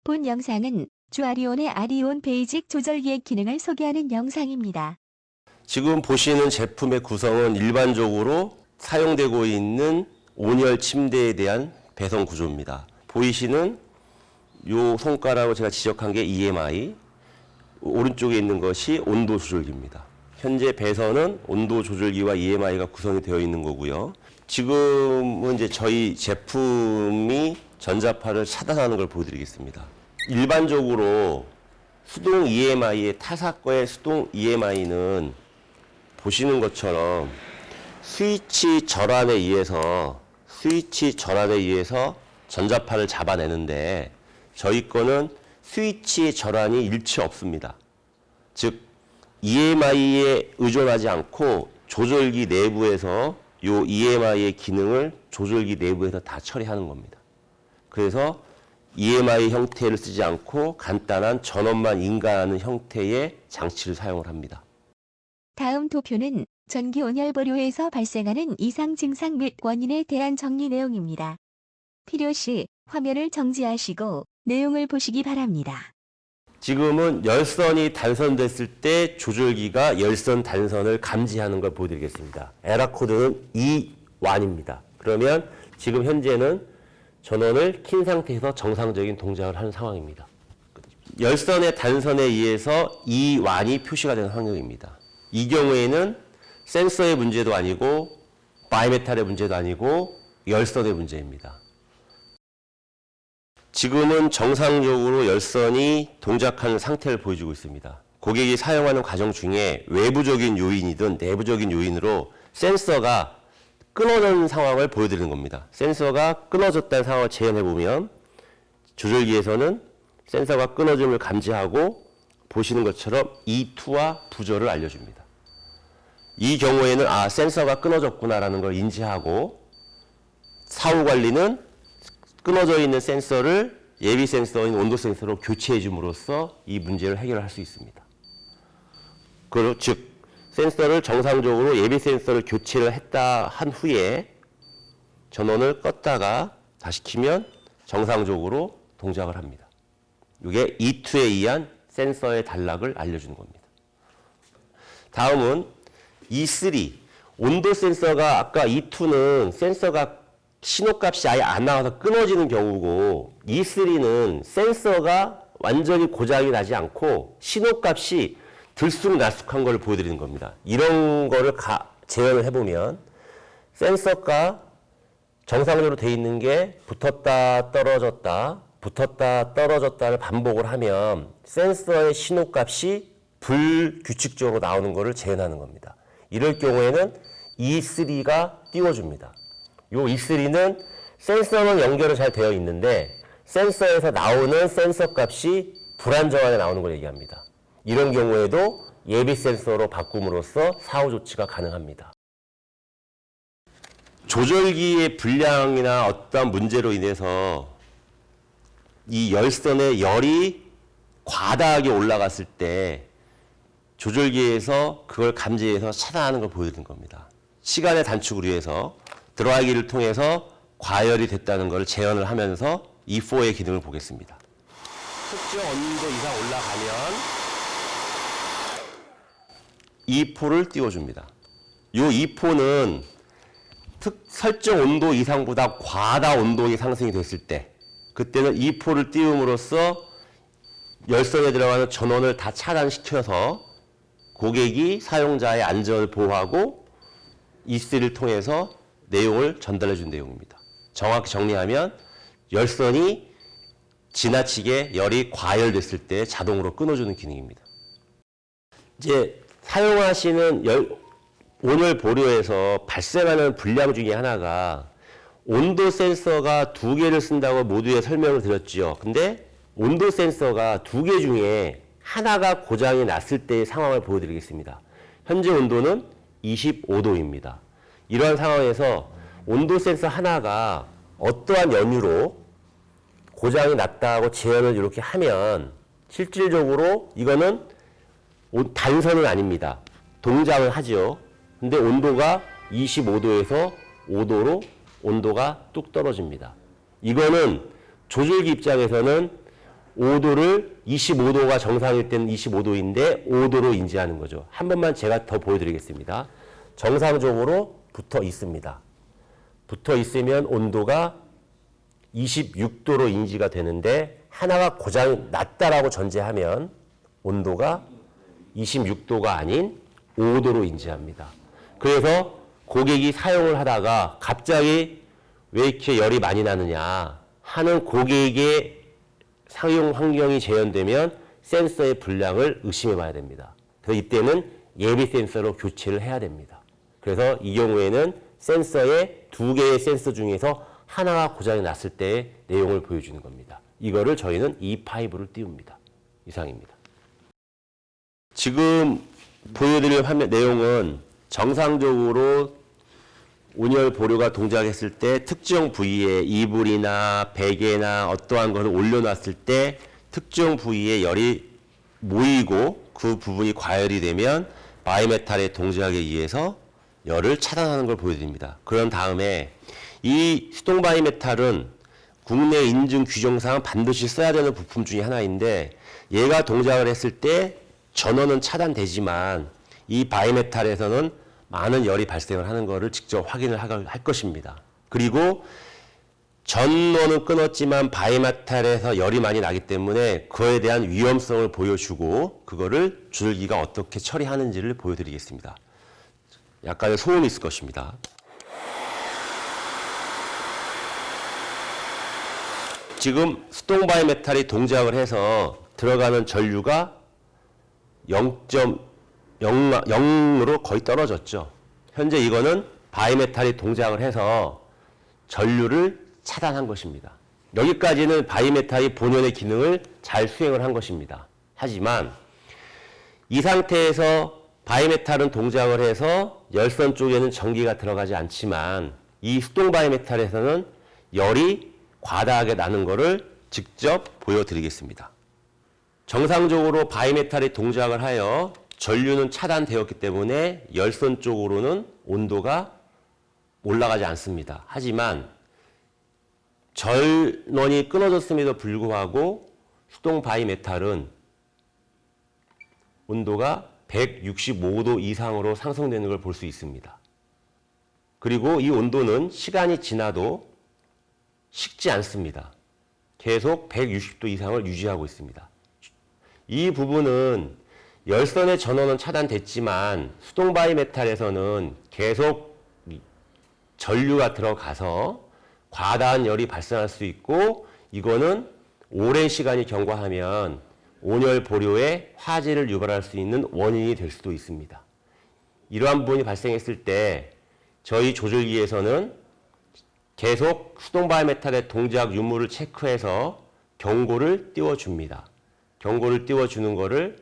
본 영상은 주아리온의 아리온 베이직 조절기의 기능을 소개하는 영상입니다. 지금 보시는 제품의 구성은 일반적으로 사용되고 있는 온열 침대에 대한 배선 구조입니다. 보이시는 요 손가락으로 제가 지적한 게 EMI, 오른쪽에 있는 것이 온도 조절기입니다. 현재 배선은 온도 조절기와 EMI가 구성이 되어 있는 거고요. 지금은 이제 저희 제품이 전자파를 차단하는 걸 보여드리겠습니다. 일반적으로 수동 EMI의 타사 거의 수동 EMI는 보시는 것처럼 스위치 절안에 의해서 전자파를 잡아내는데 저희 거는 스위치의 절안이 일체 없습니다. 즉 EMI에 의존하지 않고 조절기 내부에서 요 EMI의 기능을 조절기 내부에서 다 처리하는 겁니다. 그래서 EMI 형태를 쓰지 않고 간단한 전원만 인가하는 형태의 장치를 사용을 합니다. 다음 도표는 전기 온열 보류에서 발생하는 이상 증상 및 원인에 대한 정리 내용입니다. 필요시 화면을 정지하시고 내용을 보시기 바랍니다. 지금은 열선이 단선됐을 때 조절기가 열선 단선을 감지하는 걸 보여드리겠습니다. 에러 코드는 2완입니다. 그러면 지금 현재는 전원을 킨 상태에서 정상적인 동작을 하는 상황입니다. 열선의 단선에 의해서 2완이 표시가 되는 환경입니다. 이 경우에는 센서의 문제도 아니고 바이메탈의 문제도 아니고 열선의 문제입니다. 지금은 정상적으로 열선이 동작하는 상태를 보여주고 있습니다. 고객이 사용하는 과정 중에 외부적인 요인이든 내부적인 요인으로 센서가 끊어지는 상황을 보여드리는 겁니다. 센서가 끊어졌다는 상황을 재현해보면 조절기에서는 센서가 끊어짐을 감지하고 보시는 것처럼 E2와 부저를 알려줍니다. 이 경우에는 센서가 끊어졌구나라는 걸 인지하고 사후관리는 끊어져 있는 센서를 예비 센서인 온도 센서로 교체해 줌으로써 이 문제를 해결할 수 있습니다. 즉 센서를 정상적으로 예비 센서를 교체를 했다 한 후에 전원을 껐다가 다시 켜면 정상적으로 동작을 합니다. 이게 E2에 의한 센서의 단락을 알려주는 겁니다. 다음은 E3, 온도 센서가 아까 E2는 센서가 신호값이 아예 안 나와서 끊어지는 경우고 E3는 센서가 완전히 고장이 나지 않고 신호값이 들쑥날쑥한 걸 보여드리는 겁니다. 이런 거를 재현을 해보면 센서가 정상적으로 돼 있는 게 붙었다 떨어졌다를 반복을 하면 센서의 신호값이 불규칙적으로 나오는 것을 재현하는 겁니다. 이럴 경우에는 E3가 띄워줍니다. 요 E3는 센서는 연결이 잘 되어 있는데 센서에서 나오는 센서 값이 불안정하게 나오는 걸 얘기합니다. 이런 경우에도 예비 센서로 바꿈으로써 사후 조치가 가능합니다. 조절기의 불량이나 어떤 문제로 인해서 이 열선의 열이 과다하게 올라갔을 때 조절기에서 그걸 감지해서 차단하는 걸 보여드리는 겁니다. 시간의 단축을 위해서 드라이기를 통해서 과열이 됐다는 걸 재현을 하면서 E4의 기능을 보겠습니다. 특정 온도 이상 올라가면 E4를 띄워줍니다. 이 E4는 설정 온도 이상보다 과다 온도가 상승이 됐을 때 그때는 E4를 띄움으로써 열선에 들어가는 전원을 다 차단시켜서 고객이 사용자의 안전을 보호하고 E3를 통해서 내용을 전달해 준 내용입니다. 정확히 정리하면 열선이 지나치게 열이 과열됐을 때 자동으로 끊어주는 기능입니다. 이제 사용하시는 온열 보류에서 발생하는 불량 중에 하나가 온도 센서가 2개를 쓴다고 모두에 설명을 드렸죠. 근데 온도 센서가 2개 중에 하나가 고장이 났을 때의 상황을 보여드리겠습니다. 현재 온도는 25도입니다. 이러한 상황에서 온도 센서 하나가 어떠한 연유로 고장이 났다고 재현을 이렇게 하면 실질적으로 이거는 단선은 아닙니다. 동작을 하죠. 근데 온도가 25도에서 5도로 온도가 뚝 떨어집니다. 이거는 조절기 입장에서는 5도를 25도가 정상일 때는 25도인데 5도로 인지하는 거죠. 한 번만 제가 더 보여드리겠습니다. 정상적으로 붙어 있습니다. 붙어 있으면 온도가 26도로 인지가 되는데 하나가 고장이 났다라고 전제하면 온도가 26도가 아닌 5도로 인지합니다. 그래서 고객이 사용을 하다가 갑자기 왜 이렇게 열이 많이 나느냐 하는 고객의 사용 환경이 재현되면 센서의 불량을 의심해 봐야 됩니다. 그래서 이때는 예비 센서로 교체를 해야 됩니다. 그래서 이 경우에는 센서의 두 개의 센서 중에서 하나가 고장이 났을 때의 내용을 보여주는 겁니다. 이거를 저희는 E5를 띄웁니다. 이상입니다. 지금 보여드릴 화면 내용은 정상적으로 온열 보류가 동작했을 때 특정 부위에 이불이나 베개나 어떠한 것을 올려놨을 때 특정 부위에 열이 모이고 그 부분이 과열이 되면 바이메탈의 동작에 의해서 열을 차단하는 걸 보여드립니다. 그런 다음에 이 수동 바이메탈은 국내 인증 규정상 반드시 써야 되는 부품 중에 하나인데 얘가 동작을 했을 때 전원은 차단되지만 이 바이메탈에서는 많은 열이 발생을 하는 것을 직접 확인을 할 것입니다. 그리고 전원은 끊었지만 바이메탈에서 열이 많이 나기 때문에 그에 대한 위험성을 보여주고 그거를 줄기가 어떻게 처리하는지를 보여드리겠습니다. 약간의 소음이 있을 것입니다. 지금 수동 바이메탈이 동작을 해서 들어가는 전류가 0.0으로 거의 떨어졌죠. 현재 이거는 바이메탈이 동작을 해서 전류를 차단한 것입니다. 여기까지는 바이메탈이 본연의 기능을 잘 수행을 한 것입니다. 하지만 이 상태에서 바이메탈은 동작을 해서 열선 쪽에는 전기가 들어가지 않지만 이 수동 바이메탈에서는 열이 과다하게 나는 것을 직접 보여드리겠습니다. 정상적으로 바이메탈이 동작을 하여 전류는 차단되었기 때문에 열선 쪽으로는 온도가 올라가지 않습니다. 하지만 전원이 끊어졌음에도 불구하고 수동 바이메탈은 온도가 165도 이상으로 상승되는 걸 볼 수 있습니다. 그리고 이 온도는 시간이 지나도 식지 않습니다. 계속 160도 이상을 유지하고 있습니다. 이 부분은 열선의 전원은 차단됐지만 수동 바이메탈에서는 계속 전류가 들어가서 과다한 열이 발생할 수 있고 이거는 오랜 시간이 경과하면 온열 보류에 화재를 유발할 수 있는 원인이 될 수도 있습니다. 이러한 부분이 발생했을 때 저희 조절기에서는 계속 수동 바이메탈의 동작 유무를 체크해서 경고를 띄워줍니다. 경고를 띄워주는 것을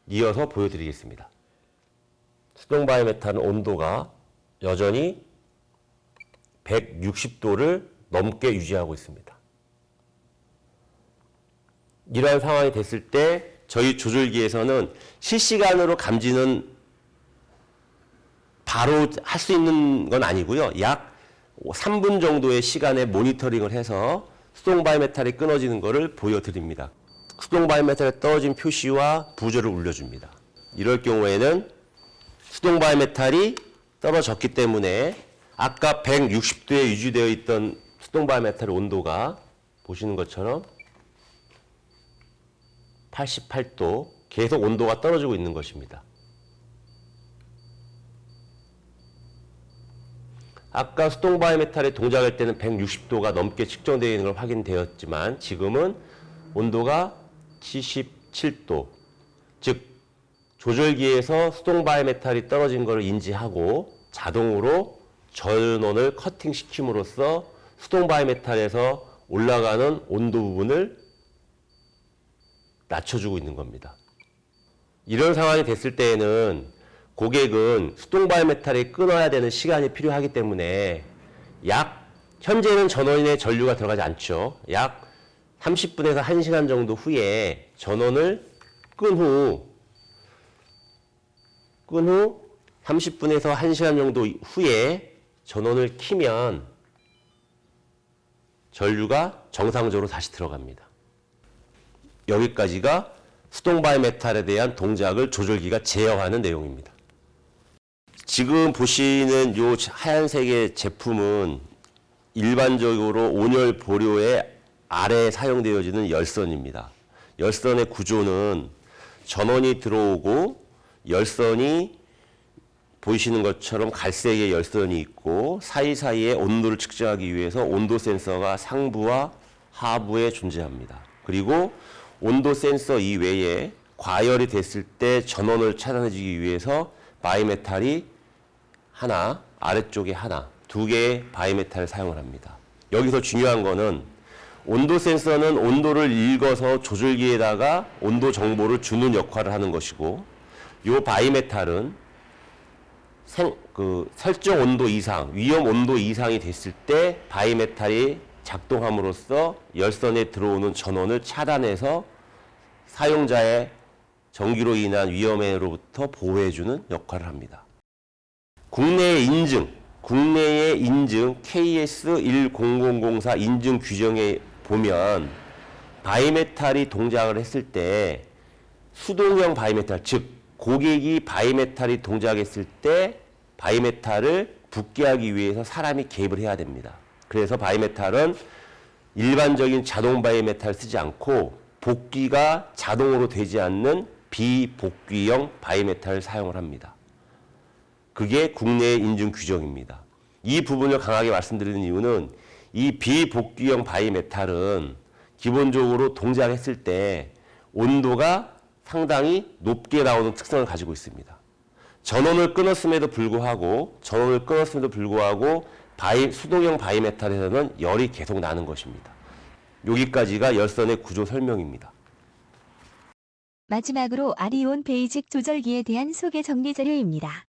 이어서 보여드리겠습니다. 수동 바이메탈은 온도가 여전히 160도를 넘게 유지하고 있습니다. 이러한 상황이 됐을 때 저희 조절기에서는 실시간으로 감지는 바로 할 수 있는 건 아니고요. 약 3분 정도의 시간에 모니터링을 해서 수동 바이메탈이 끊어지는 것을 보여드립니다. 수동 바이메탈에 떨어진 표시와 부저를 울려줍니다. 이럴 경우에는 수동 바이메탈이 떨어졌기 때문에 아까 160도에 유지되어 있던 수동 바이메탈의 온도가 보시는 것처럼 88도 계속 온도가 떨어지고 있는 것입니다. 아까 수동 바이메탈이 동작할 때는 160도가 넘게 측정되어 있는 걸 확인되었지만 지금은 온도가 77도, 즉 조절기에서 수동 바이메탈이 떨어진 것을 인지하고 자동으로 전원을 커팅시킴으로써 수동 바이메탈에서 올라가는 온도 부분을 낮춰주고 있는 겁니다. 이런 상황이 됐을 때에는 고객은 수동 바이메탈이 끊어야 되는 시간이 필요하기 때문에 현재는 전원에 전류가 들어가지 않죠. 약 30분에서 1시간 정도 후에 전원을 끈 후 30분에서 1시간 정도 후에 전원을 키면 전류가 정상적으로 다시 들어갑니다. 여기까지가 수동 바이메탈에 대한 동작을 조절기가 제어하는 내용입니다. 지금 보시는 이 하얀색의 제품은 일반적으로 온열 보료의 아래에 사용되어지는 열선입니다. 열선의 구조는 전원이 들어오고 열선이 보이시는 것처럼 갈색의 열선이 있고 사이사이에 온도를 측정하기 위해서 온도 센서가 상부와 하부에 존재합니다. 그리고 온도 센서 이외에 과열이 됐을 때 전원을 차단해주기 위해서 바이메탈이 하나, 아래쪽에 하나, 두 개의 바이메탈을 사용을 합니다. 여기서 중요한 거는 온도 센서는 온도를 읽어서 조절기에다가 온도 정보를 주는 역할을 하는 것이고, 이 바이메탈은 설정 온도 이상, 위험 온도 이상이 됐을 때 바이메탈이 작동함으로써 열선에 들어오는 전원을 차단해서 사용자의 전기로 인한 위험으로부터 보호해주는 역할을 합니다. 국내의 인증 KS 10004 인증 규정에 보면 바이메탈이 동작을 했을 때 수동형 바이메탈, 즉 고객이 바이메탈이 동작했을 때 바이메탈을 붙게 하기 위해서 사람이 개입을 해야 됩니다. 그래서 바이메탈은 일반적인 자동 바이메탈 쓰지 않고 복귀가 자동으로 되지 않는 비복귀형 바이메탈을 사용을 합니다. 그게 국내의 인증 규정입니다. 이 부분을 강하게 말씀드리는 이유는 이 비복귀형 바이메탈은 기본적으로 동작했을 때 온도가 상당히 높게 나오는 특성을 가지고 있습니다. 전원을 끊었음에도 불구하고 수동형 바이메탈에서는 열이 계속 나는 것입니다. 여기까지가 열선의 구조 설명입니다. 마지막으로 아리온 베이직 조절기에 대한 소개 정리 자료입니다.